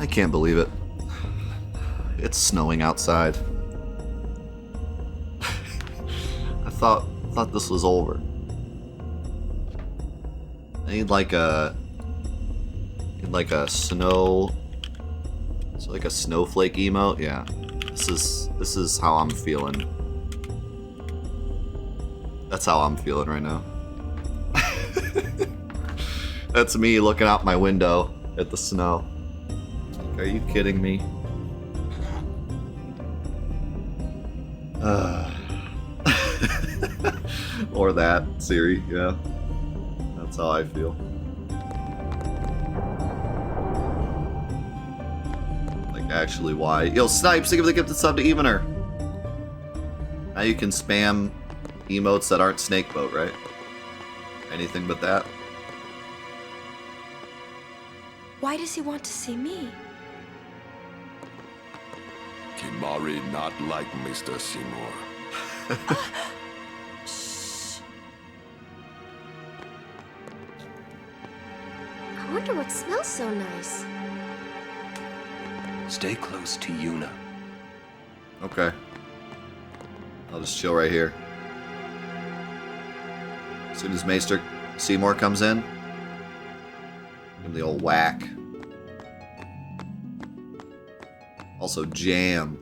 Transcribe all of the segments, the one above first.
I can't believe it. It's snowing outside. I thought this was over. I need like a snow. It's like a snowflake emote. Yeah, this is how I'm feeling. That's how I'm feeling right now. That's me looking out my window at the snow. Are you kidding me? Or that, Siri, yeah. That's how I feel. Like, actually, why? Yo, Snipes, give the gifted sub to Evener. Now you can spam emotes that aren't Snakeboat, right? Anything but that. Why does he want to see me? Kimari not like Mr. Seymour. Shh. I wonder what smells so nice. Stay close to Yuna. Okay. I'll just chill right here. As soon as Maester Seymour comes in, give him the old whack. Also, Jam.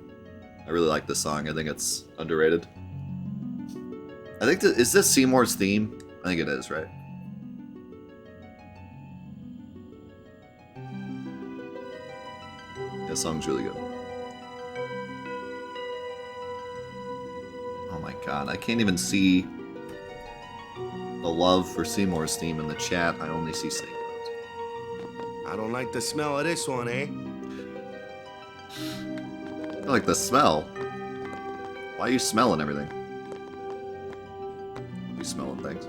I really like this song. I think it's underrated. I think is this Seymour's theme? I think it is, right? This song's really good. Oh my god, I can't even see the love for Seymour's theme in the chat. I only see Snake Bones. I don't like the smell of this one, eh? I like the smell. Why are you smelling everything? You smelling things.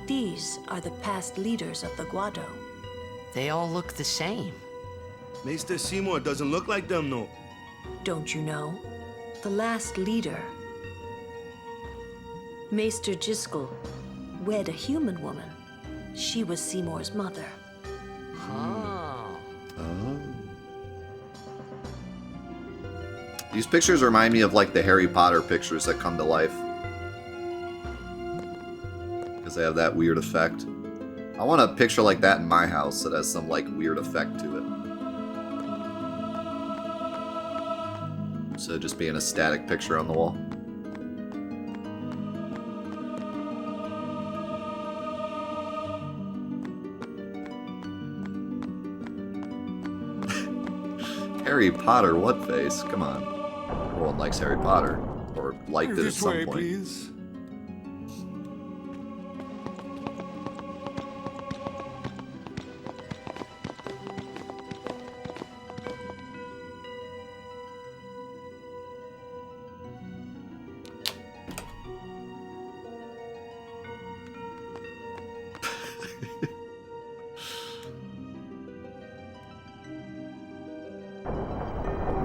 These are the past leaders of the Guado. They all look the same. Mr. Seymour doesn't look like them, no. Don't you know? The last leader, Maester Jiskel, wed a human woman. She was Seymour's mother. Oh. Oh. These pictures remind me of like the Harry Potter pictures that come to life. Because they have that weird effect. I want a picture like that in my house that has some like weird effect to it. Instead of just being a static picture on the wall. Harry Potter, what face? Come on. Everyone likes Harry Potter. Or liked it at This some way, point. please.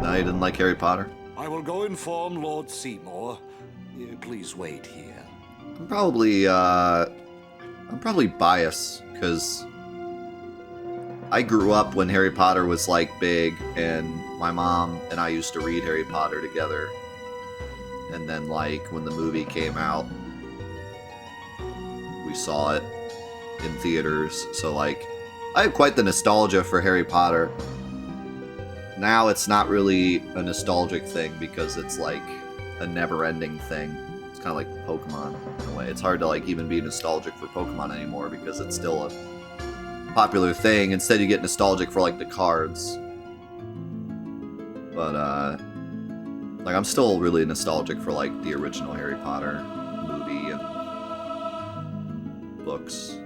No, you didn't like Harry Potter? I will go inform Lord Seymour. Please wait here. I'm probably biased, because I grew up when Harry Potter was like big, and my mom and I used to read Harry Potter together. And then like when the movie came out, we saw it in theaters. So like I have quite the nostalgia for Harry Potter. Now it's not really a nostalgic thing because it's like a never-ending thing. It's kind of like Pokemon in a way. It's hard to like even be nostalgic for Pokemon anymore because it's still a popular thing. Instead, you get nostalgic for like the cards. But like I'm still really nostalgic for like the original Harry Potter movie and books.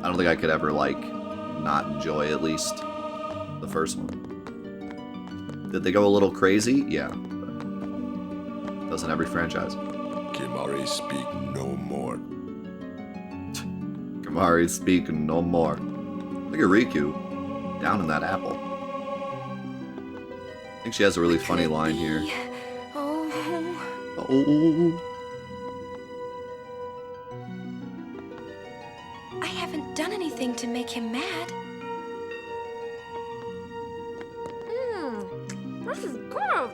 I don't think I could ever like not enjoy at least the first one. Did they go a little crazy? Yeah. But doesn't every franchise? Kimari speak no more. Kamari speaking no more. Look at Riku down in that apple. I think she has a really funny line here. Oh. Oh. I haven't done anything to make him mad. This is good.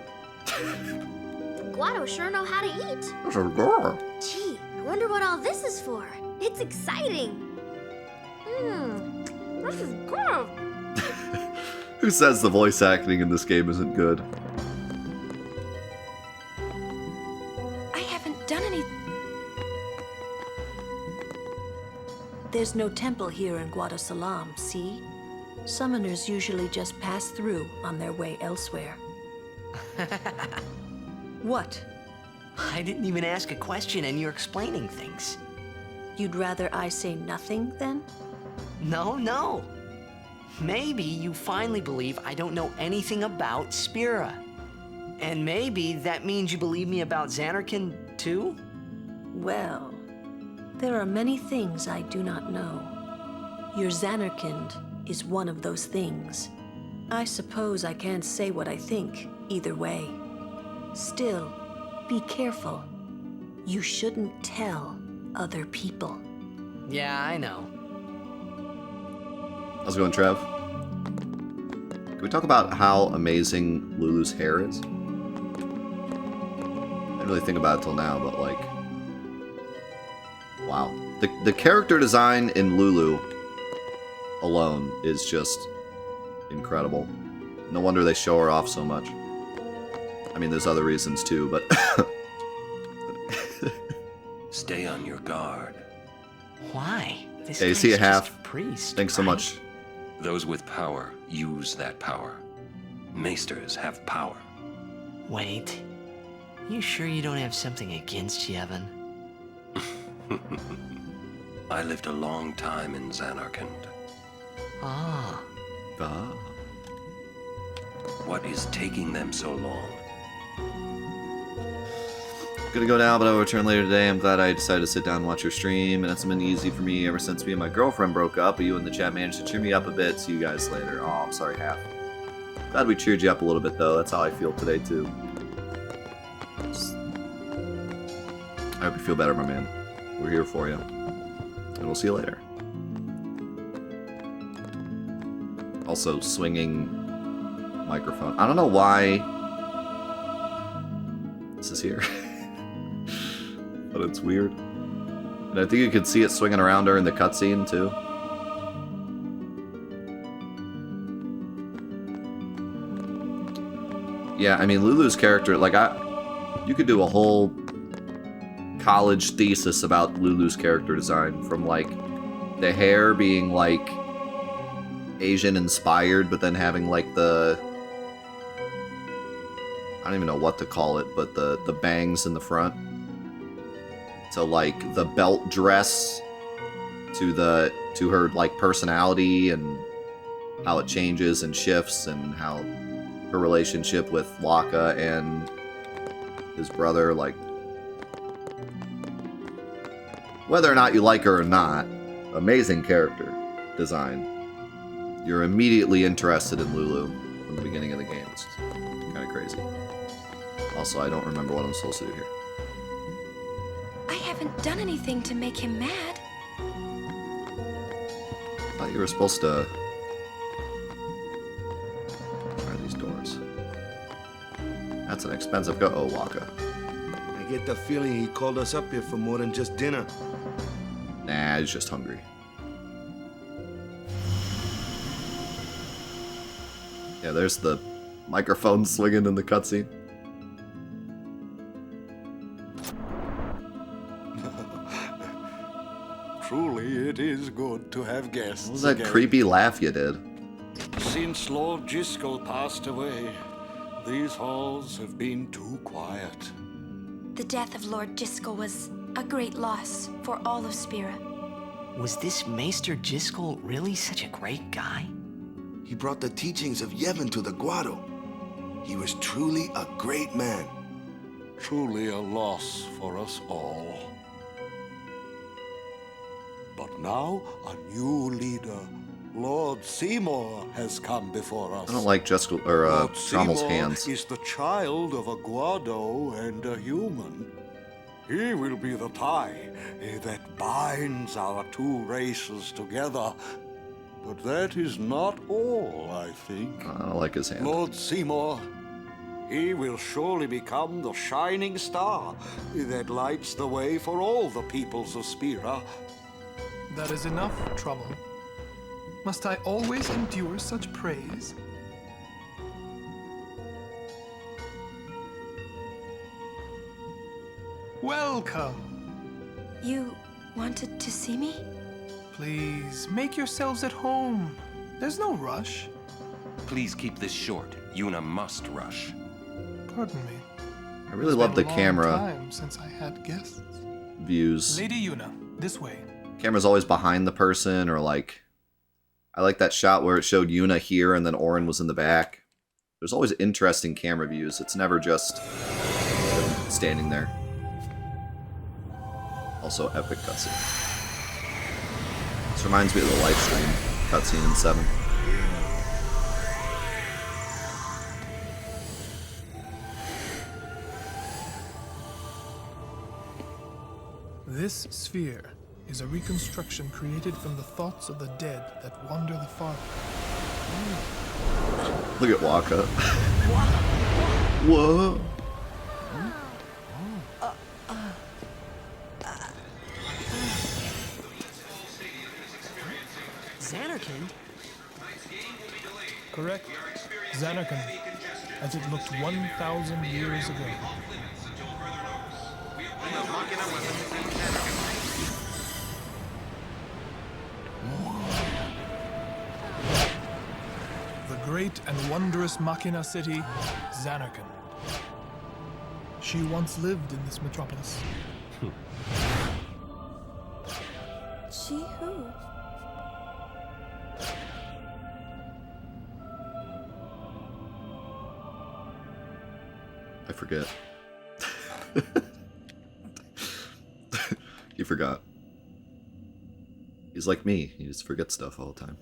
Guado sure know how to eat. This is good. Gee, I wonder what all this is for. It's exciting. This is good. Who says the voice acting in this game isn't good? I haven't done any. There's no temple here in Guadasalam, see? Summoners usually just pass through on their way elsewhere. What? I didn't even ask a question and you're explaining things. You'd rather I say nothing, then? No. Maybe you finally believe I don't know anything about Spira. And maybe that means you believe me about Xanarkand, too? Well, there are many things I do not know. Your Xanarkand is one of those things. I suppose I can't say what I think either way. Still, be careful. You shouldn't tell other people. Yeah, I know. How's it going, Trev? Can we talk about how amazing Lulu's hair is? I didn't really think about it till now, but like, wow. The character design in Lulu alone is just incredible. No wonder they show her off so much. I mean, there's other reasons too, but Stay on your guard. Why? This Hey, guy's see a just half. a priest, Thanks so right? much. Those with power use that power. Maesters have power. Wait. You sure you don't have something against Yevon? I lived a long time in Xanarkand. Ah. Ah. What is taking them so long? Gonna go now, but I'll return later today. I'm glad I decided to sit down and watch your stream, and it's been easy for me ever since me and my girlfriend broke up, but you in the chat managed to cheer me up a bit. See you guys later. Oh, I'm sorry, Half. Glad we cheered you up a little bit, though. That's how I feel today, too. I hope you feel better, my man. We're here for you. And we'll see you later. Also, swinging microphone. I don't know why this is here. But it's weird. And I think you could see it swinging around her in the cutscene, too. Yeah, I mean, Lulu's character, like, you could do a whole college thesis about Lulu's character design, from, like, the hair being, like, Asian-inspired, but then having, like, the... I don't even know what to call it, but the bangs in the front. To, like, the belt dress, to her, like, personality, and how it changes and shifts, and how her relationship with Laka and his brother, like, whether or not you like her or not, amazing character design. You're immediately interested in Lulu from the beginning of the game. It's kind of crazy. Also, I don't remember what I'm supposed to do here. I haven't done anything to make him mad. I thought you were supposed to try these doors. That's an expensive go. Oh, Waka. I get the feeling he called us up here for more than just dinner. Nah, he's just hungry. Yeah, there's the microphone swinging in the cutscene. Truly, it is good to have guests. What was that again. creepy laugh you did? Since Lord Jiskel passed away, these halls have been too quiet. The death of Lord Jiskel was a great loss for all of Spira. Was this Maester Jiskel really such a great guy? He brought the teachings of Yevon to the Guado. He was truly a great man. Truly a loss for us all. But now a new leader Lord Seymour has come before us. I don't like Jessica or Lord Trommel's Seymour hands. is the child of a Guado and a human. He will be the tie that binds our two races together. But that is not all, I think. I don't like his hand. Lord Seymour, he will surely become the shining star that lights the way for all the peoples of Spira. That is enough, Trommel. Must I always endure such praise? Welcome. You wanted to see me? Please, make yourselves at home. There's no rush. Please keep this short. Yuna must rush. Pardon me. I really love the It's been a long camera time since I had guests. views. Lady Yuna, this way. Camera's always behind the person, or like, I like that shot where it showed Yuna here and then Orin was in the back. There's always interesting camera views. It's never just standing there. Also, epic cutscene. This reminds me of the live stream cutscene in 7. This sphere is a reconstruction created from the thoughts of the dead that wander the far. Look at Waka. Whoa. Xanarkand? Correct. Xanarkand, as it looked 1,000 years ago. The great and wondrous Machina city, Xanarkand. She once lived in this metropolis. She who? I forget. He forgot. He's like me. He just forgets stuff all the time.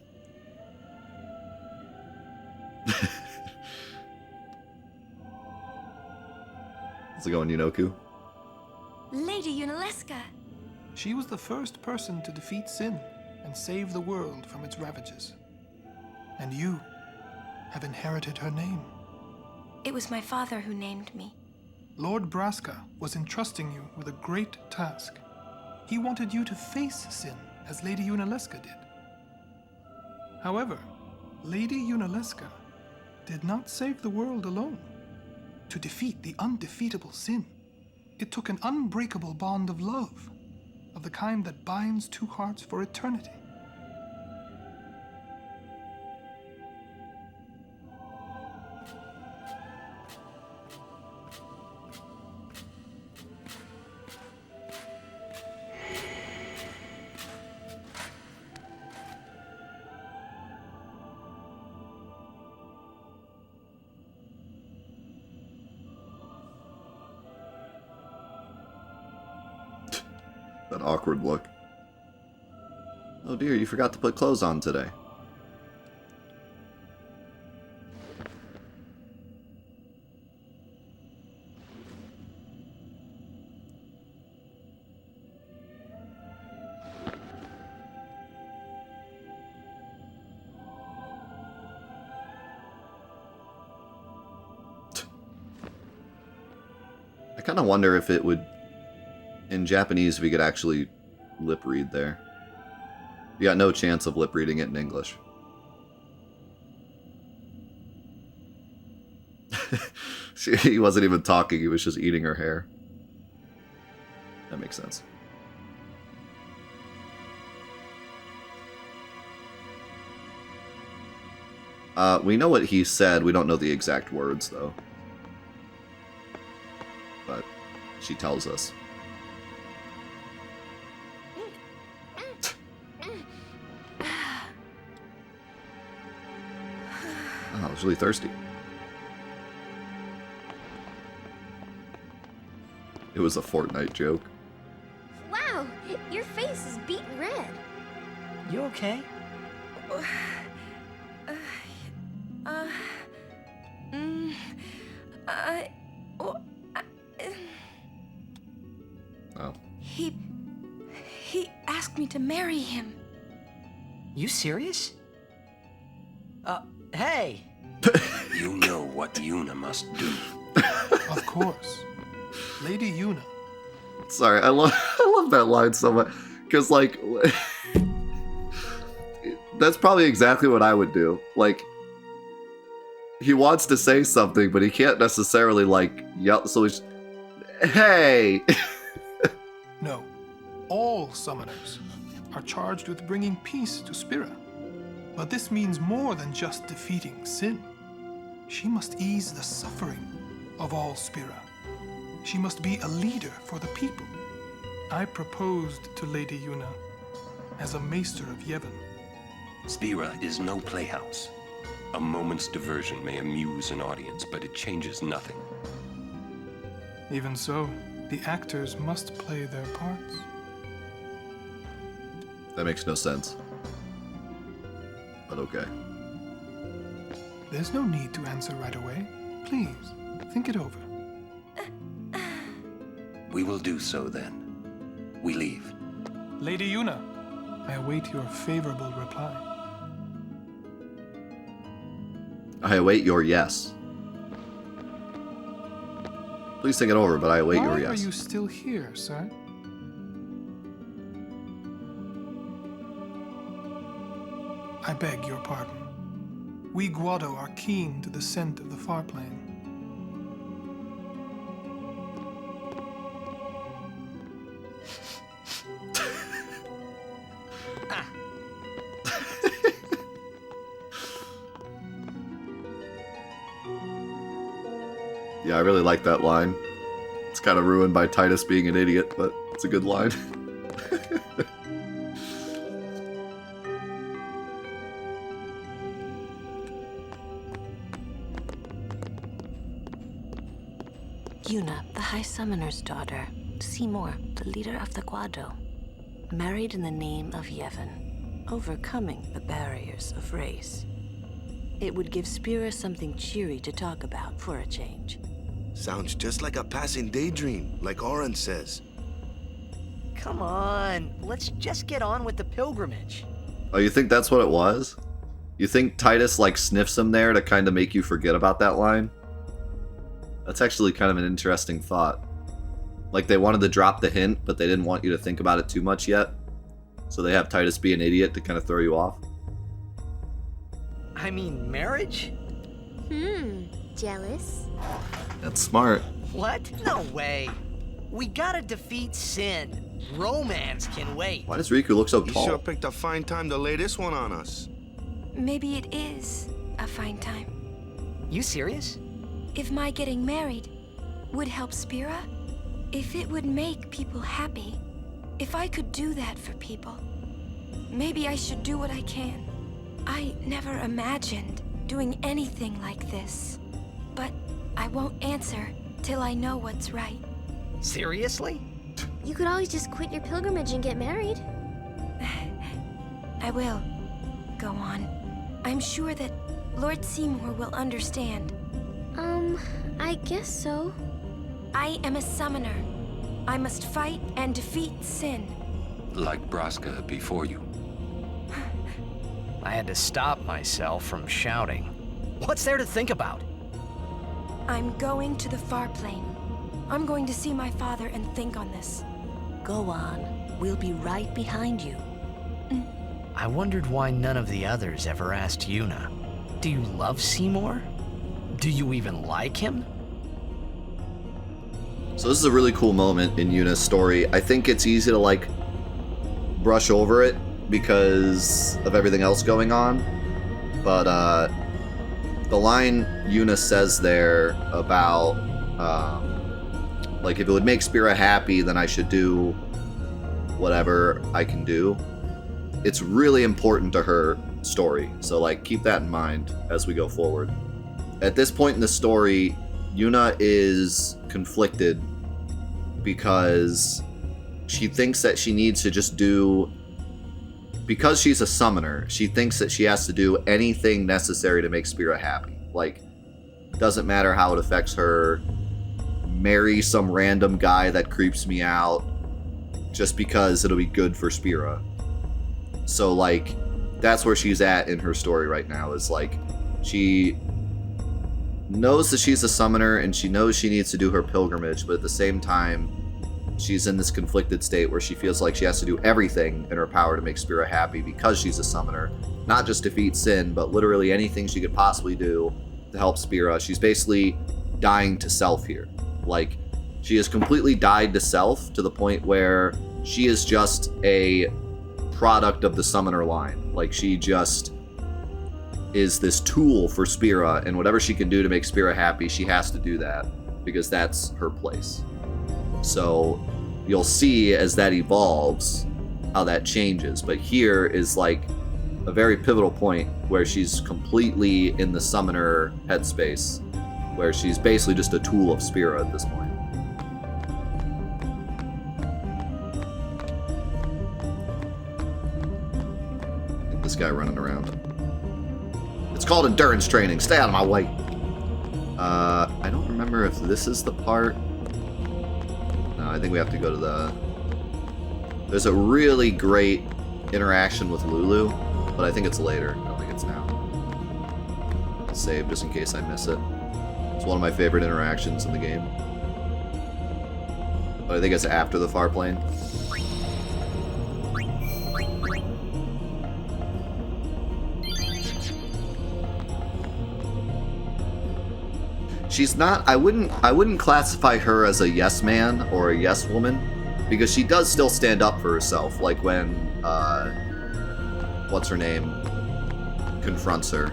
How's it going, Yunoku? Lady Yunalesca. She was the first person to defeat sin and save the world from its ravages. And you have inherited her name. It was my father who named me. Lord Braska was entrusting you with a great task. He wanted you to face sin, as Lady Yunalesca did. However, Lady Yunalesca did not save the world alone. To defeat the undefeatable sin, it took an unbreakable bond of love, of the kind that binds two hearts for eternity. That awkward look. Oh dear, you forgot to put clothes on today. I kind of wonder if it would, in Japanese, if we could actually lip read there. You got no chance of lip reading it in English. He wasn't even talking, he was just eating her hair. That makes sense. We know what he said, we don't know the exact words, though. But she tells us. Oh, I was really thirsty. It was a Fortnite joke. Wow, your face is beet red. You okay? Oh. He asked me to marry him. You serious? Hey! You know what Yuna must do. Of course. Lady Yuna. Sorry, I love that line so much. Because, like, that's probably exactly what I would do. Like, he wants to say something, but he can't necessarily, like, yell. So he's, hey! No. All summoners are charged with bringing peace to Spira. But this means more than just defeating sin. She must ease the suffering of all Spira. She must be a leader for the people. I proposed to Lady Yuna as a maester of Yevon. Spira is no playhouse. A moment's diversion may amuse an audience, but it changes nothing. Even so, the actors must play their parts. That makes no sense. But okay. There's no need to answer right away. Please, think it over. We will do so then. We leave. Lady Yuna, I await your favorable reply. I await your yes. Please think it over, but I await your Why yes. are you still here, sir? I beg your pardon. We Guado are keen to the scent of the far plain. Yeah, I really like that line. It's kind of ruined by Titus being an idiot, but it's a good line. Yuna, the High Summoner's daughter, Seymour, the leader of the Guado, married in the name of Yevon, overcoming the barriers of race. It would give Spira something cheery to talk about for a change. Sounds just like a passing daydream, like Oren says. Come on, let's just get on with the pilgrimage. Oh, you think that's what it was? You think Titus, like, sniffs him there to kind of make you forget about that line? That's actually kind of an interesting thought. Like, they wanted to drop the hint, but they didn't want you to think about it too much yet. So they have Titus be an idiot to kind of throw you off. I mean, marriage? Jealous? That's smart. What? No way. We gotta defeat sin. Romance can wait. Why does Riku look so You tall? sure picked a fine time to lay this one on us. Maybe it is a fine time. You serious? If my getting married would help Spira, if it would make people happy, if I could do that for people, maybe I should do what I can. I never imagined doing anything like this, but I won't answer till I know what's right. Seriously? You could always just quit your pilgrimage and get married. I will. Go on. I'm sure that Lord Seymour will understand. I guess so. I am a summoner. I must fight and defeat sin. Like Braska before you. I had to stop myself from shouting. What's there to think about? I'm going to the far plane. I'm going to see my father and think on this. Go on. We'll be right behind you. I wondered why none of the others ever asked Yuna. Do you love Seymour? Do you even like him? So this is a really cool moment in Yuna's story. I think it's easy to, like, brush over it because of everything else going on. But the line Yuna says there about, like, if it would make Spira happy, then I should do whatever I can do. It's really important to her story. So, like, keep that in mind as we go forward. At this point in the story, Yuna is conflicted because she thinks that she needs to just do because she's a summoner, she thinks that she has to do anything necessary to make Spira happy. Like, doesn't matter how it affects her, marry some random guy that creeps me out just because it'll be good for Spira. So, like, that's where she's at in her story right now, is like, she knows that she's a summoner and she knows she needs to do her pilgrimage, but at the same time, she's in this conflicted state where she feels like she has to do everything in her power to make Spira happy because she's a summoner. Not just defeat Sin, but literally anything she could possibly do to help Spira. She's basically dying to self here. Like, she has completely died to self to the point where she is just a product of the summoner line. Like, she just is this tool for Spira, and whatever she can do to make Spira happy, she has to do that because that's her place. So you'll see as that evolves how that changes. But here is like a very pivotal point where she's completely in the summoner headspace, where she's basically just a tool of Spira at this point. I think this guy running around. It's called endurance training. Stay out of my way. I don't remember if this is the part. No, I think we have to go to the... There's a really great interaction with Lulu, but I think it's later. I don't think it's now. I'll save just in case I miss it. It's one of my favorite interactions in the game. But I think it's after the far plane. She's not, I wouldn't classify her as a yes man or a yes woman, because she does still stand up for herself, like when, what's her name, confronts her,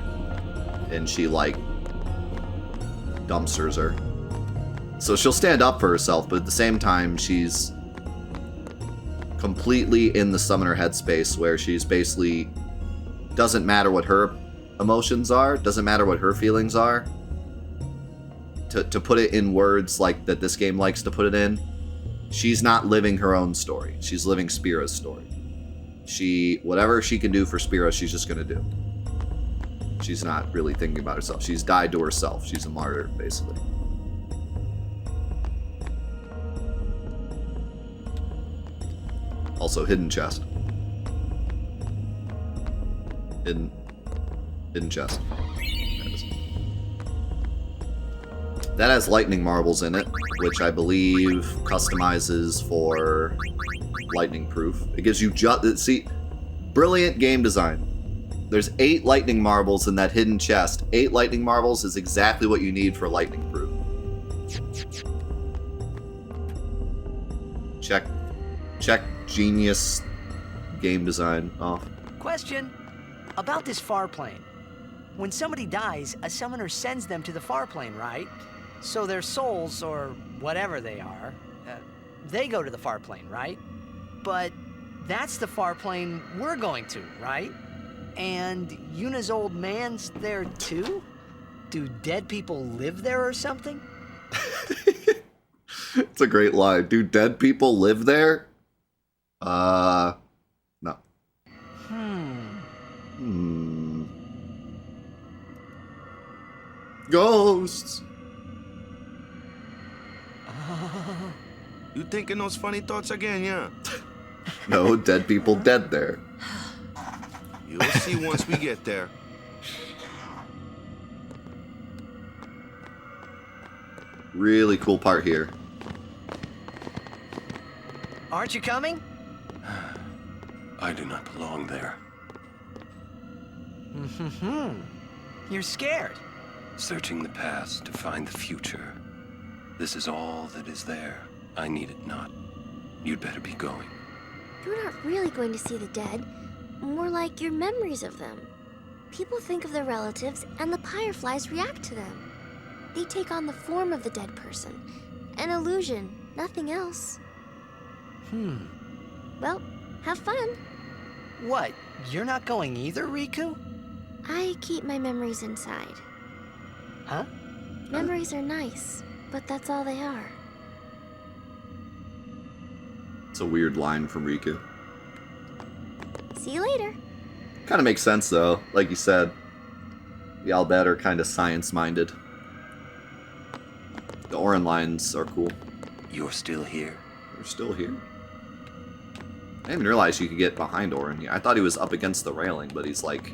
and she, like, dumpsters her. So she'll stand up for herself, but at the same time, she's completely in the summoner headspace, where she's basically, doesn't matter what her emotions are, doesn't matter what her feelings are. To put it in words like that this game likes to put it in, she's not living her own story. She's living Spira's story. Whatever she can do for Spira, she's just gonna do. She's not really thinking about herself. She's died to herself. She's a martyr, basically. Also, hidden chest. Hidden chest. That has lightning marbles in it, which I believe customizes for lightning proof. It gives you see, brilliant game design. There's 8 lightning marbles in that hidden chest. 8 lightning marbles is exactly what you need for lightning proof. Check genius game design off. Question about this far plane. When somebody dies, a summoner sends them to the far plane, right? So their souls, or whatever they are, they go to the far plane, right? But that's the far plane we're going to, right? And Yuna's old man's there too? Do dead people live there or something? It's a great line. Do dead people live there? No. Ghosts! You thinking those funny thoughts again, yeah? No, dead people dead there. You'll see once we get there. Really cool part here. Aren't you coming? I do not belong there. You're scared. Searching the past to find the future. This is all that is there. I need it not. You'd better be going. You're not really going to see the dead. More like your memories of them. People think of their relatives, and the Fireflies react to them. They take on the form of the dead person. An illusion, nothing else. Well, have fun. What? You're not going either, Riku? I keep my memories inside. Huh? Memories are nice, but that's all they are. It's a weird line from Riku. See you later. Kind of makes sense, though. Like you said, the Albed are kind of science-minded. The Orin lines are cool. You're still here? You're still here? I didn't even realize you could get behind Orin. I thought he was up against the railing, but he's, like,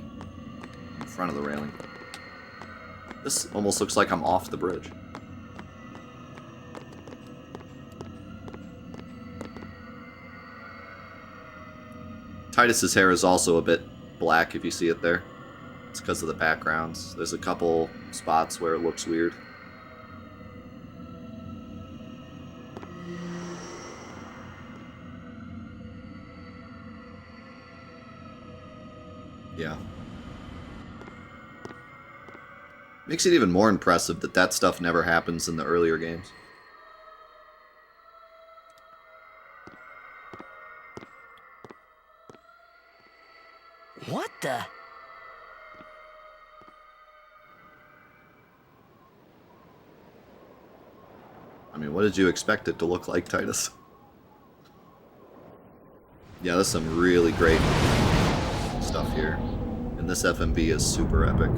in front of the railing. This almost looks like I'm off the bridge. Titus's hair is also a bit black if you see it there. It's because of the backgrounds. There's a couple spots where it looks weird. Yeah. Makes it even more impressive that that stuff never happens in the earlier games. What the? I mean, what did you expect it to look like, Titus? Yeah, there's some really great stuff here. And this FMV is super epic.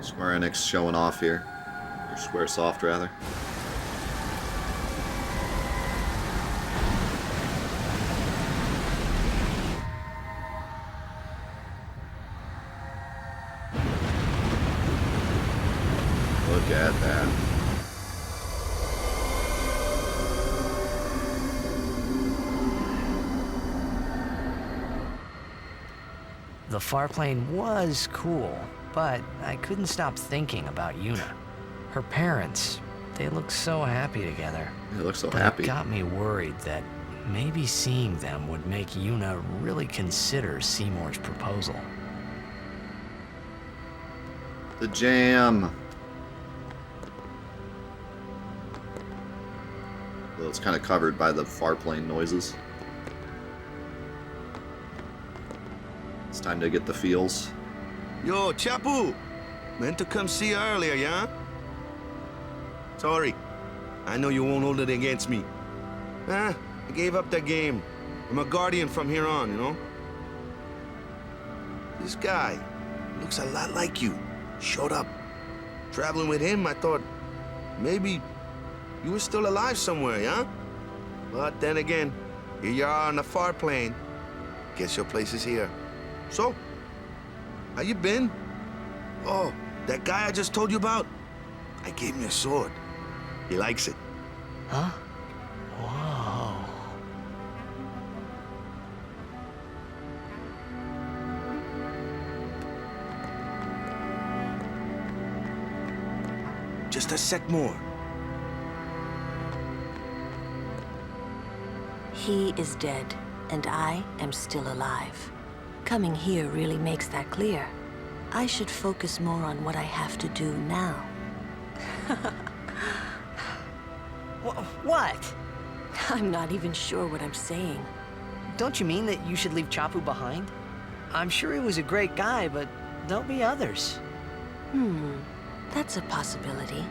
Square Enix showing off here. Or Squaresoft, rather. Look at that. The farplane was cool, but I couldn't stop thinking about Yuna. Her parents, they look so happy together. They look so But happy. It got me worried that maybe seeing them would make Yuna really consider Seymour's proposal. The jam. Well, it's kind of covered by the farplane noises. It's time to get the feels. Yo, Chapu! Meant to come see you earlier, yeah? Sorry. I know you won't hold it against me. I gave up that game. I'm a guardian from here on, you know? This guy looks a lot like you. Showed up. Traveling with him, I thought maybe you were still alive somewhere, yeah? But then again, here you are on the far plane. Guess your place is here. So, how you been? Oh, that guy I just told you about? I gave him a sword. He likes it. Huh? Whoa. Just a sec more. He is dead, and I am still alive. Coming here really makes that clear. I should focus more on what I have to do now. What? I'm not even sure what I'm saying. Don't you mean that you should leave Chapu behind? I'm sure he was a great guy, but there'll be others. That's a possibility.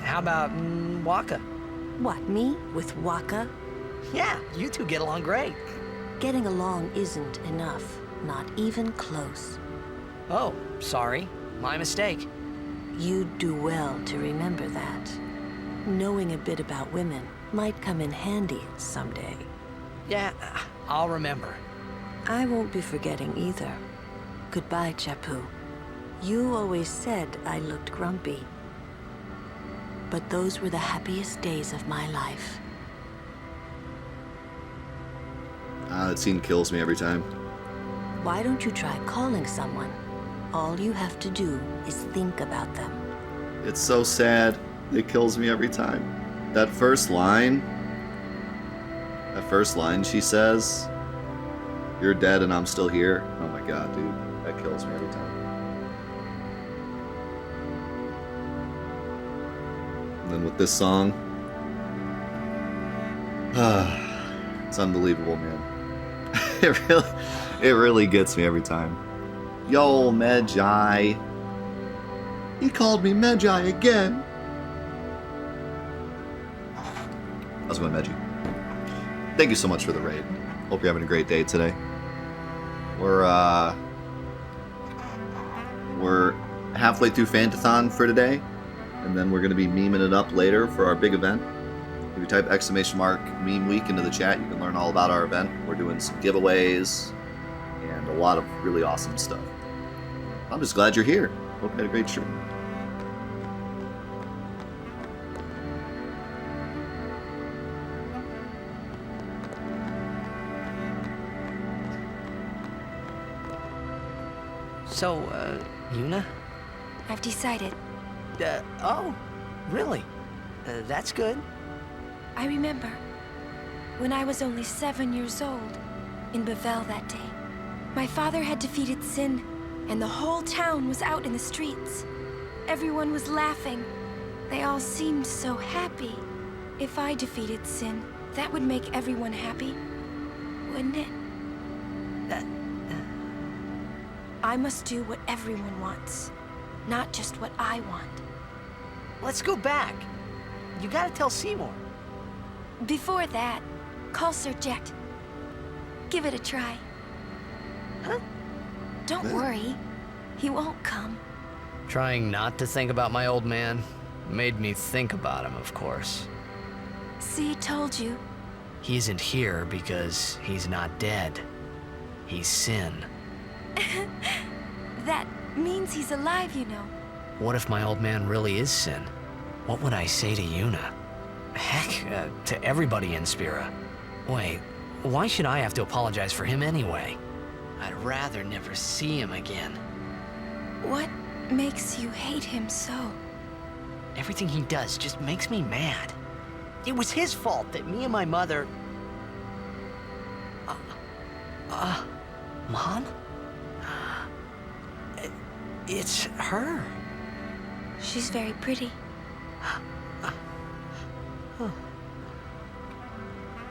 How about Waka? What, me? With Waka? Yeah, you two get along great. Getting along isn't enough. Not even close. Oh, sorry. My mistake. You'd do well to remember that. Knowing a bit about women might come in handy someday. Yeah, I'll remember. I won't be forgetting either. Goodbye, Chapu. You always said I looked grumpy. But those were the happiest days of my life. That scene kills me every time. Why don't you try calling someone? All you have to do is think about them. It's so sad. It kills me every time. That first line she says, "You're dead and I'm still here." Oh my god, dude. That kills me every time. And then with this song, it's unbelievable, man. It really gets me every time. Yo, Medjai. He called me Medjai again. How's it going, Meggie? Thank you so much for the raid. Hope you're having a great day today. We're halfway through Fantathon for today, and then we're going to be memeing it up later for our big event. If you type !meme week into the chat, you can learn all about our event. We're doing some giveaways and a lot of really awesome stuff. I'm just glad you're here. Hope you had a great stream. So, Yuna? I've decided. Oh, really? That's good. I remember when I was only 7 years old in Bavel that day. My father had defeated sin, and the whole town was out in the streets. Everyone was laughing. They all seemed so happy. If I defeated sin, that would make everyone happy, wouldn't it? I must do what everyone wants, not just what I want. Let's go back. You gotta tell Seymour. Before that, call Sir Jet. Give it a try. Huh? Don't worry. He won't come. Trying not to think about my old man made me think about him, of course. See, told you. He isn't here because he's not dead. He's sin. That means he's alive, you know. What if my old man really is sin? What would I say to Yuna? Heck, to everybody in Spira. Wait, why should I have to apologize for him anyway? I'd rather never see him again. What makes you hate him so? Everything he does just makes me mad. It was his fault that me and my mother... Mom? It's her. She's very pretty.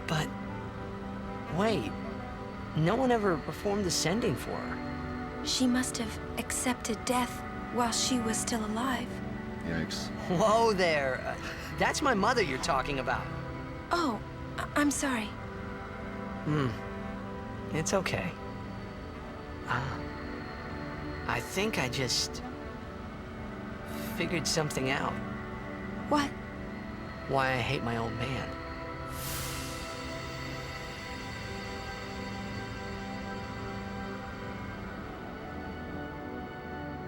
But... wait. No one ever performed the sending for her. She must have accepted death while she was still alive. Yikes. Whoa there. That's my mother you're talking about. Oh, I'm sorry. It's okay. I think I just figured something out. What? Why I hate my old man.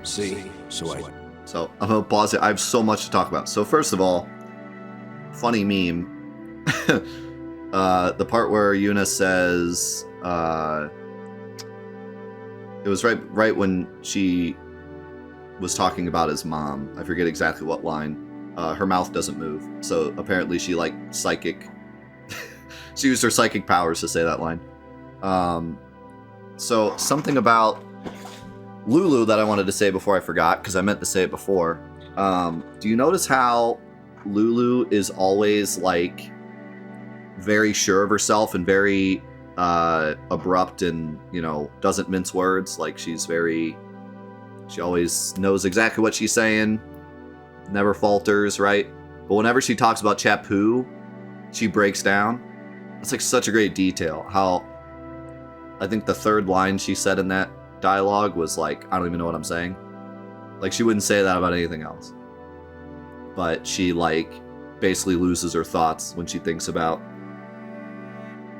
See, so I'm gonna pause it. I have so much to talk about. So first of all, funny meme. The part where Yuna says, it was right when she was talking about his mom. I forget exactly what line. Her mouth doesn't move. So apparently she she used her psychic powers to say that line. So something about Lulu that I wanted to say before I forgot, because I meant to say it before. Do you notice how Lulu is always like very sure of herself and very abrupt and, doesn't mince words? Like she always knows exactly what she's saying, never falters, right? But whenever she talks about Chapu, she breaks down. It's like such a great detail. How I think the third line she said in that dialogue was like, I don't even know what I'm saying. Like she wouldn't say that about anything else. But she basically loses her thoughts when she thinks about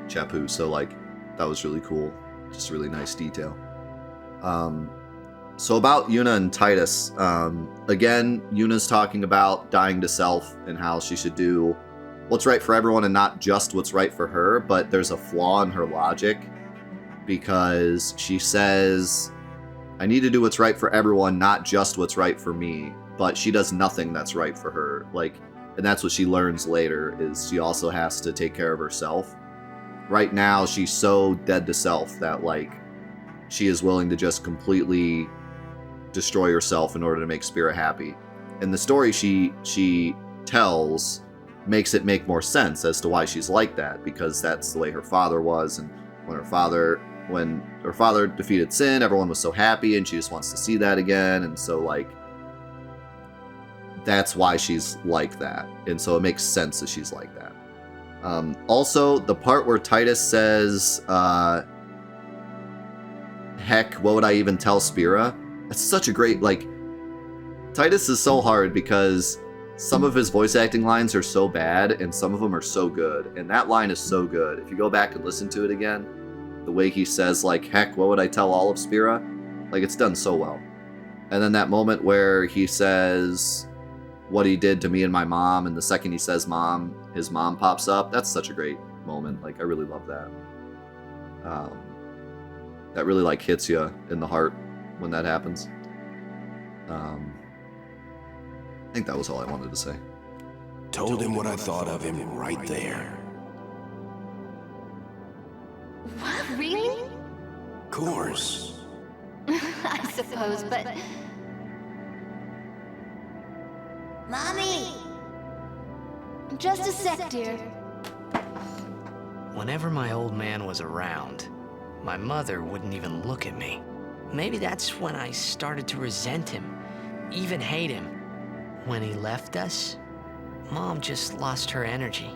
Chapu. So that was really cool. Just a really nice detail. So about Yuna and Titus, again, Yuna's talking about dying to self and how she should do what's right for everyone and not just what's right for her, but there's a flaw in her logic because she says, I need to do what's right for everyone, not just what's right for me, but she does nothing that's right for her. And that's what she learns later, is she also has to take care of herself. Right now, she's so dead to self that she is willing to just completely destroy herself in order to make Spira happy. And the story she tells makes it make more sense as to why she's like that, because that's the way her father was, and when her father defeated sin, everyone was so happy, and she just wants to see that again, and so that's why she's like that. And so it makes sense that she's like that. Also, the part where Titus says, heck, what would I even tell Spira? That's such a great, like, Titus is so hard because some of his voice acting lines are so bad and some of them are so good. And that line is so good. If you go back and listen to it again, the way he says, like, heck, what would I tell all of Spira? Like, it's done so well. And then that moment where he says what he did to me and my mom, and the second he says mom, his mom pops up. That's such a great moment. Like, I really love that. That really, like, hits you in the heart when that happens. I think that was all I wanted to say. Told him what I thought of him right there. What, really? Course. I suppose, but... Mommy! Just a sec, dear. Whenever my old man was around, my mother wouldn't even look at me. Maybe that's when I started to resent him, even hate him. When he left us, Mom just lost her energy.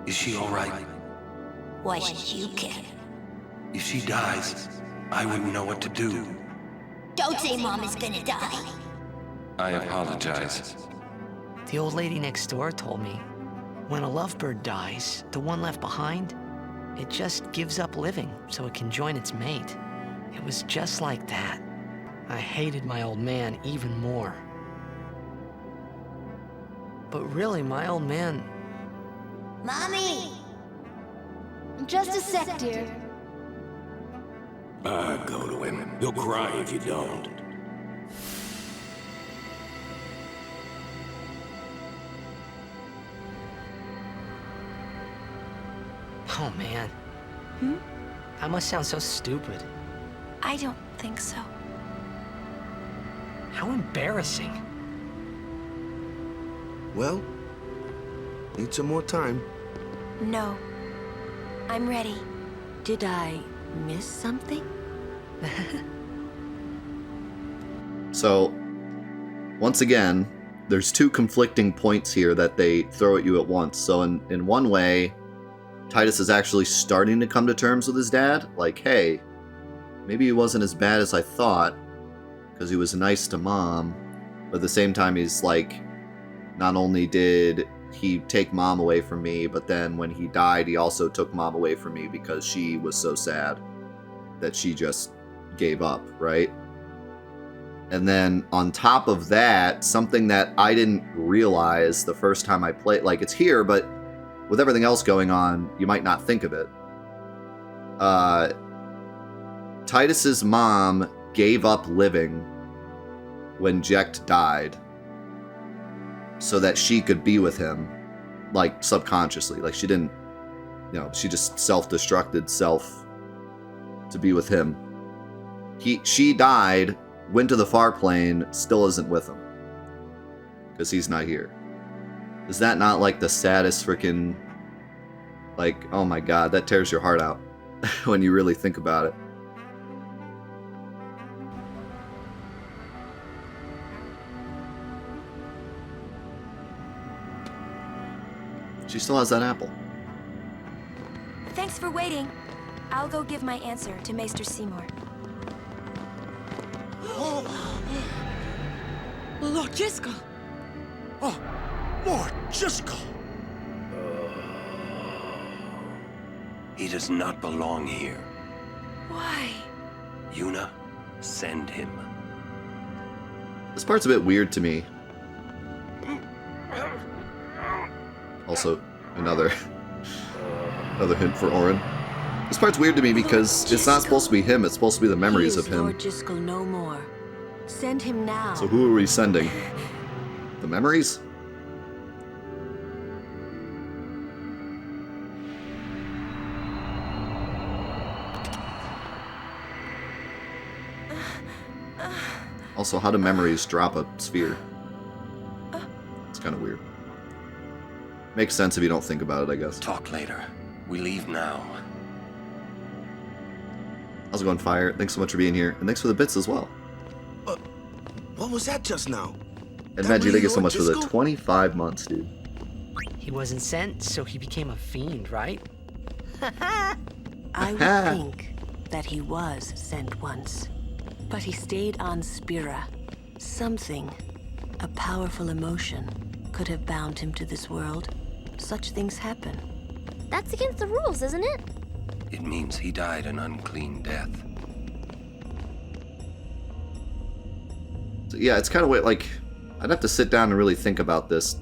Is she all right? Why should you care? If she dies, I wouldn't know what to do. Don't say Mom is gonna die. I apologize. The old lady next door told me, when a lovebird dies, the one left behind, it just gives up living so it can join its mate. It was just like that. I hated my old man even more. But really, my old man... Mommy! Just a sec, dear. Go to him. He'll cry if you don't. Oh, man. I must sound so stupid. I don't think so. How embarrassing. Well, need some more time. No. I'm ready. Did I miss something? So, once again, there's two conflicting points here that they throw at you at once. So in one way, Titus is actually starting to come to terms with his dad. Like, hey, maybe he wasn't as bad as I thought, because he was nice to Mom. But at the same time, he's like, not only did he take Mom away from me, but then when he died, he also took Mom away from me because she was so sad that she just gave up, right? And then on top of that, something that I didn't realize the first time I played, like, it's here, but with everything else going on, you might not think of it. Titus's mom gave up living when Jecht died so that she could be with him, like, subconsciously. Like, she didn't, you know, she just self-destructed to be with him. She died, went to the far plane, still isn't with him because he's not here. Is that not, like, the saddest freaking, like, oh my god, that tears your heart out when you really think about it. She still has that apple. Thanks for waiting. I'll go give my answer to Maester Seymour. Lord Jiskel! Oh, Lord Jiskel! He does not belong here. Why? Yuna, send him. This part's a bit weird to me. Also, another hint for Orin. This part's weird to me because it's not supposed to be him, it's supposed to be the memories of him. Lord Jiskel no more. Send him now. So who are we sending? The memories? Also, how do memories drop a sphere? It's kind of weird. Makes sense if you don't think about it, I guess. Talk later. We leave now. How's it going, Fire? Thanks so much for being here, and thanks for the bits as well. What was that just now? And Veggie, thank you so much for the 25 months, dude. He wasn't sent, so he became a fiend, right? I would think that he was sent once, but he stayed on Spira. Something, a powerful emotion, could have bound him to this world. Such things happen. That's against the rules, isn't it? It means he died an unclean death. So, yeah, it's kind of weird. Like, I'd have to sit down and really think about this.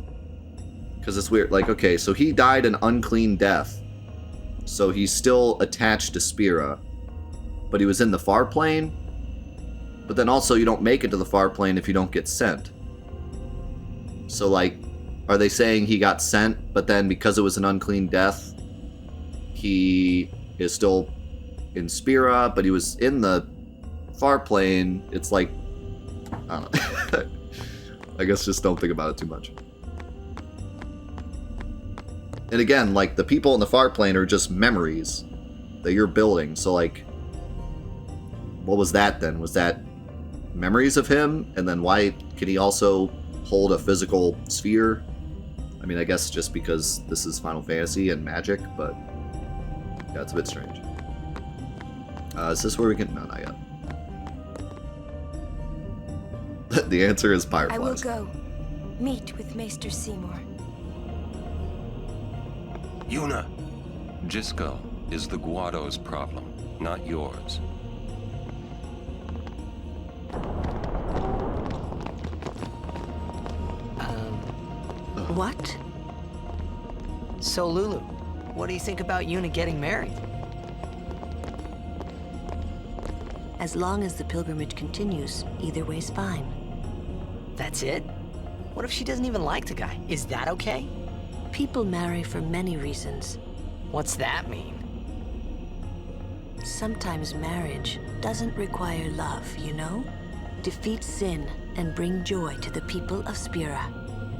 Because it's weird. Like, okay, so he died an unclean death. So he's still attached to Spira. But he was in the far plane. But then also you don't make it to the far plane if you don't get sent. So, like, are they saying he got sent, but then because it was an unclean death, he is still in Spira, but he was in the far plane? It's like, I don't know. I guess just don't think about it too much. And again, like, the people in the far plane are just memories that you're building. So, like, what was that then? Was that memories of him? And then why can he also hold a physical sphere? I mean, I guess just because this is Final Fantasy and magic, but yeah, it's a bit strange. Is this where we can... No, not yet. The answer is Fireflies. I will go. Meet with Maester Seymour. Yuna, Jisco is the Guado's problem, not yours. What? So, Lulu, what do you think about Yuna getting married? As long as the pilgrimage continues, either way's fine. That's it? What if she doesn't even like the guy? Is that okay? People marry for many reasons. What's that mean? Sometimes marriage doesn't require love, you know? Defeat sin and bring joy to the people of Spira.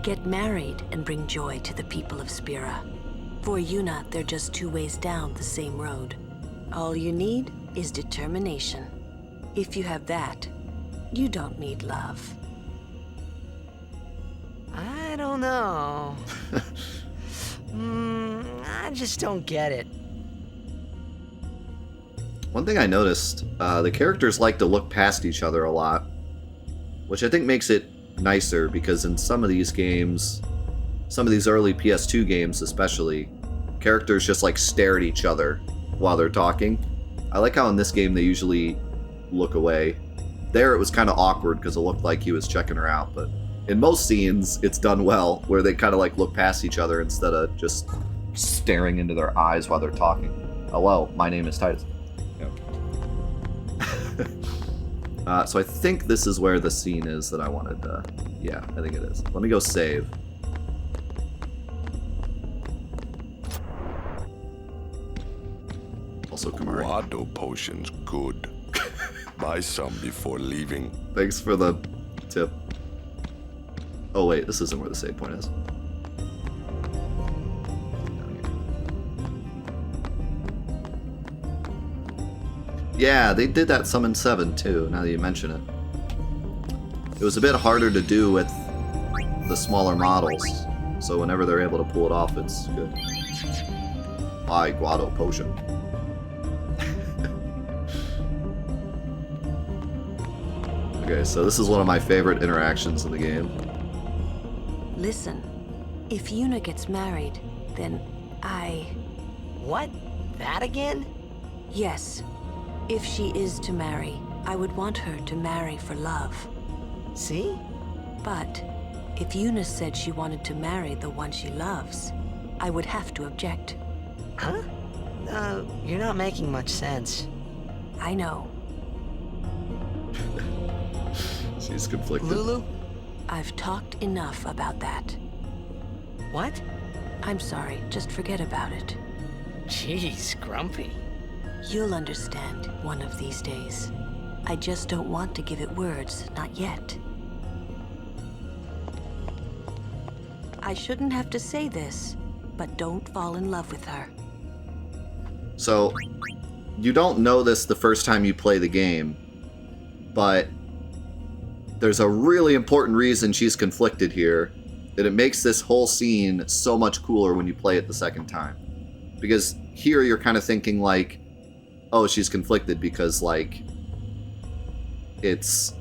Get married and bring joy to the people of Spira. For Yuna, they're just two ways down the same road. All you need is determination. If you have that, you don't need love. I don't know. I just don't get it. One thing I noticed, the characters like to look past each other a lot, which I think makes it nicer, because in some of these games, some of these early PS2 games especially, characters just like stare at each other while they're talking. I like how in this game they usually look away. There it was kind of awkward because it looked like he was checking her out, but in most scenes it's done well, where they kind of like look past each other instead of just staring into their eyes while they're talking. Hello, my name is Titus. So I think this is where the scene is that I wanted to... Yeah, I think it is. Let me go save. Also, Kamari. Guado potion's good. Buy some before leaving. Thanks for the tip. Oh wait, this isn't where the save point is. Yeah, they did that Summon 7 too, now that you mention it. It was a bit harder to do with the smaller models, so whenever they're able to pull it off, it's good. Buy Guado potion. Okay, so this is one of my favorite interactions in the game. Listen, if Yuna gets married, then What? That again? Yes. If she is to marry, I would want her to marry for love. See? But if Yuna said she wanted to marry the one she loves, I would have to object. Huh? You're not making much sense. I know. She's conflicted. Lulu? I've talked enough about that. What? I'm sorry, just forget about it. Jeez, Grumpy. You'll understand one of these days. I just don't want to give it words, not yet. I shouldn't have to say this, but don't fall in love with her. So, you don't know this the first time you play the game, but there's a really important reason she's conflicted here, and it makes this whole scene so much cooler when you play it the second time. Because here you're kind of thinking like, oh, she's conflicted because like it's,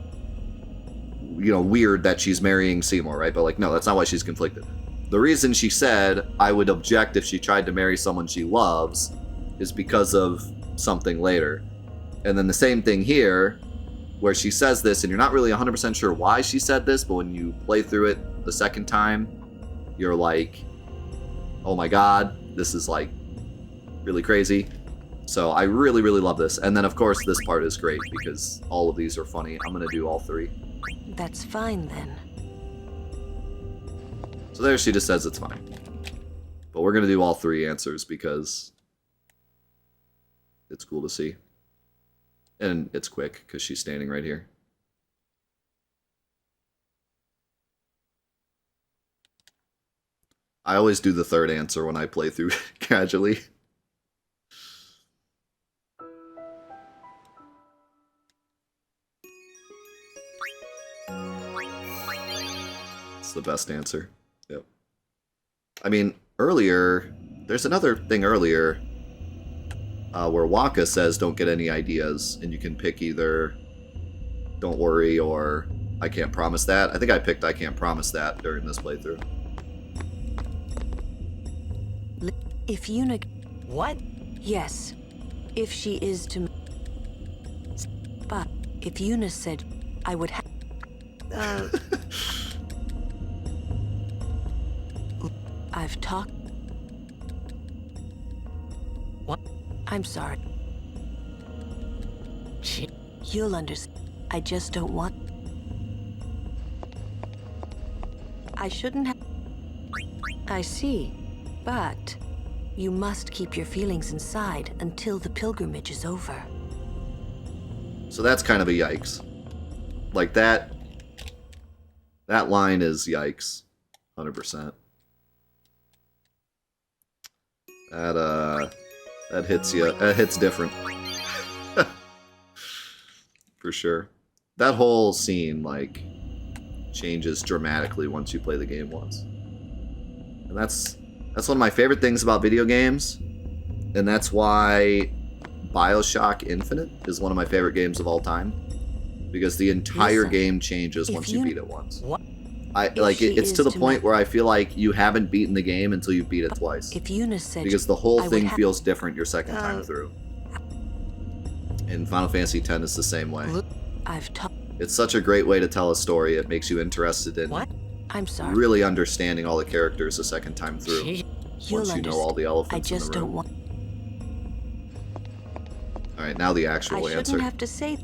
you know, weird that she's marrying Seymour, right? But like, no, that's not why she's conflicted. The reason she said I would object if she tried to marry someone she loves is because of something later. And then the same thing here, where she says this, and you're not really 100% sure why she said this, but when you play through it the second time, you're like, oh my god, this is like really crazy. So I really, really love this. And then of course this part is great because all of these are funny. I'm gonna do all three. That's fine then. So there she just says it's fine. But we're gonna do all three answers because it's cool to see. And it's quick because she's standing right here. I always do the third answer when I play through casually. It's the best answer. Yep. I mean, earlier, there's another thing earlier where Waka says don't get any ideas, and you can pick either don't worry or I can't promise that. I think I picked I can't promise that during this playthrough. If Yuna... What? Yes. If she is to... But if Yuna said I would have... I've talked... What? I'm sorry. Shit. You'll understand. I just don't want... I shouldn't have... I see. But you must keep your feelings inside until the pilgrimage is over. So that's kind of a yikes. Like that line is yikes. 100%. That hits you. That hits different. For sure. That whole scene, like, changes dramatically once you play the game once. And that's one of my favorite things about video games. And that's why BioShock Infinite is one of my favorite games of all time. Because the entire game changes once you beat it once. What? It's to the point where I feel like you haven't beaten the game until you beat it twice. If Yuna said... Because the whole thing feels different your second time through. And Final Fantasy X is the same way. I've talked... It's such a great way to tell a story. It makes you interested in What? I'm sorry. really understanding all the characters the second time through. Once you know all the elephants I just in the room. don't want... Alright, now the actual I answer. shouldn't have to say...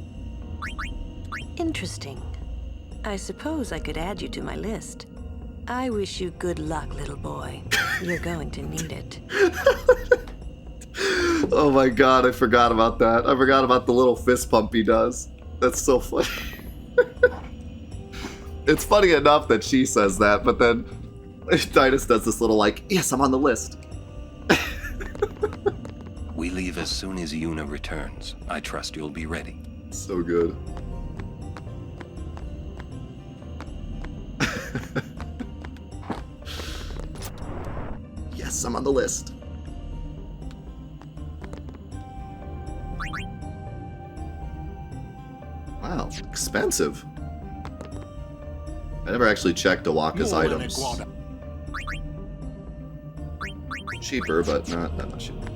Interesting. I suppose I could add you to my list. I wish you good luck, little boy. You're going to need it. Oh my god, I forgot about that. I forgot about the little fist pump he does. That's so funny. It's funny enough that she says that, but then Titus does this little like, yes, I'm on the list. We leave as soon as Yuna returns. I trust you'll be ready. So good. Yes, I'm on the list. Wow, expensive. I never actually checked Awaka's items. Cheaper, but not that much cheaper.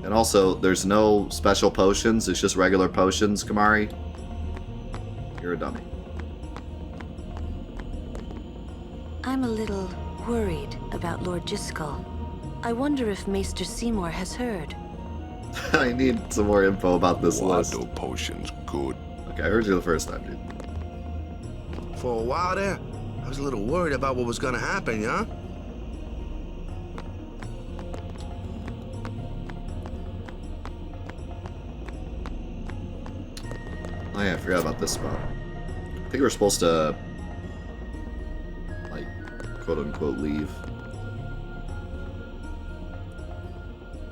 And also, there's no special potions, it's just regular potions, Kamari. You're a dummy. I'm a little worried about Lord Jiskel. I wonder if Maester Seymour has heard. I need some more info about this list. Guado potions, good. Okay, I heard you the first time, dude. For a while there, I was a little worried about what was gonna happen, yeah? Oh yeah, I forgot about this spot. I think we're supposed to, like, quote-unquote leave.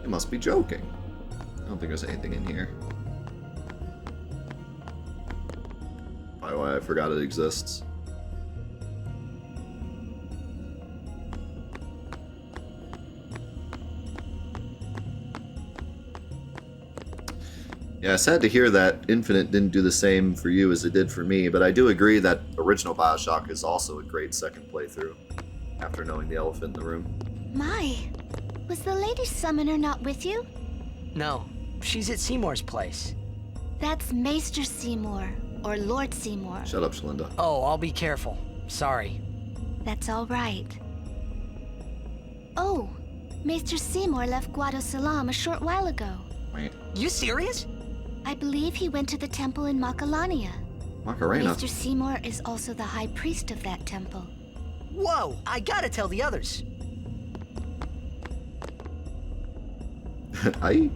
You must be joking. I don't think there's anything in here. Probably why I forgot it exists. Yeah, sad to hear that Infinite didn't do the same for you as it did for me, but I do agree that original Bioshock is also a great second playthrough, after knowing the elephant in the room. My, was the Lady Summoner not with you? No, she's at Seymour's place. That's Maester Seymour, or Lord Seymour. Shut up, Shalinda. Oh, I'll be careful. Sorry. That's all right. Oh, Maester Seymour left Guado Salam a short while ago. Wait. You serious? I believe he went to the temple in Macalania. Macarena. Maester Seymour is also the high priest of that temple. Whoa, I gotta tell the others. I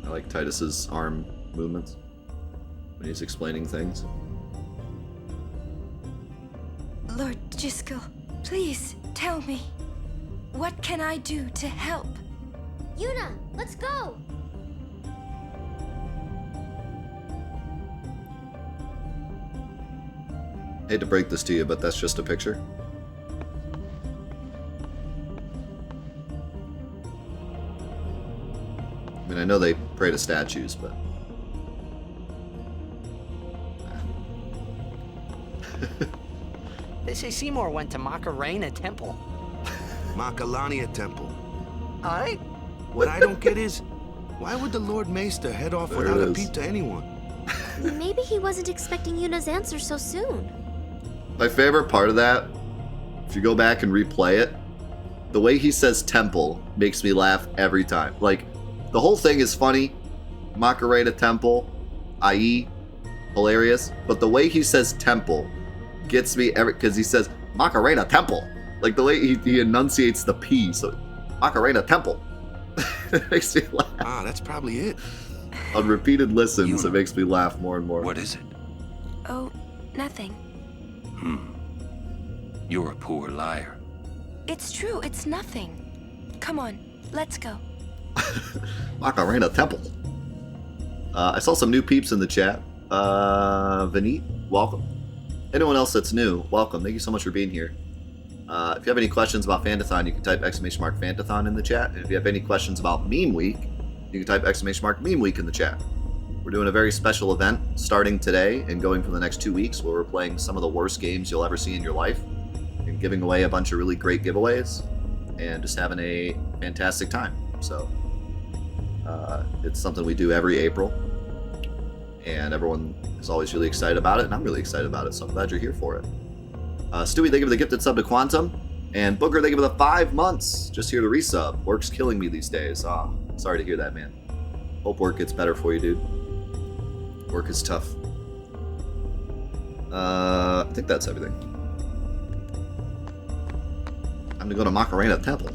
like Titus's arm movements when he's explaining things. Lord Jiskel, please tell me. What can I do to help? Yuna, let's go! Hate to break this to you, but that's just a picture. I mean, I know they pray to statues, but... They say Seymour went to Macarena Temple. Macalania Temple. Alright? What I don't get is, why would the Lord Maester head off There without it a is. peep to anyone? Maybe he wasn't expecting Yuna's answer so soon. My favorite part of that, if you go back and replay it, the way he says temple makes me laugh every time. Like, the whole thing is funny. Macarena Temple, i.e., hilarious. But the way he says temple gets me every, because he says Macarena Temple. Like, the way he enunciates the P, so Macarena Temple. It makes me laugh. Ah, that's probably it. On repeated listens, it makes me laugh more and more. What is it? Oh, nothing. You're a poor liar. It's true, it's nothing. Come on, let's go. Macarena Temple. I saw some new peeps in the chat. Vineet, welcome. Anyone else that's new, welcome. Thank you so much for being here. If you have any questions about Fantathon, you can type !Fantathon in the chat. And if you have any questions about Meme Week, you can type !Meme Week in the chat. We're doing a very special event starting today and going for the next 2 weeks where we're playing some of the worst games you'll ever see in your life and giving away a bunch of really great giveaways and just having a fantastic time. So it's something we do every April and everyone is always really excited about it, and I'm really excited about it, so I'm glad you're here for it. Stewie, they give the gifted sub to Quantum, and Booker, they give the 5 months just here to resub. Work's killing me these days. Sorry to hear that, man. Hope work gets better for you, dude. Work is tough. I think that's everything. Time to go to Macarena Temple.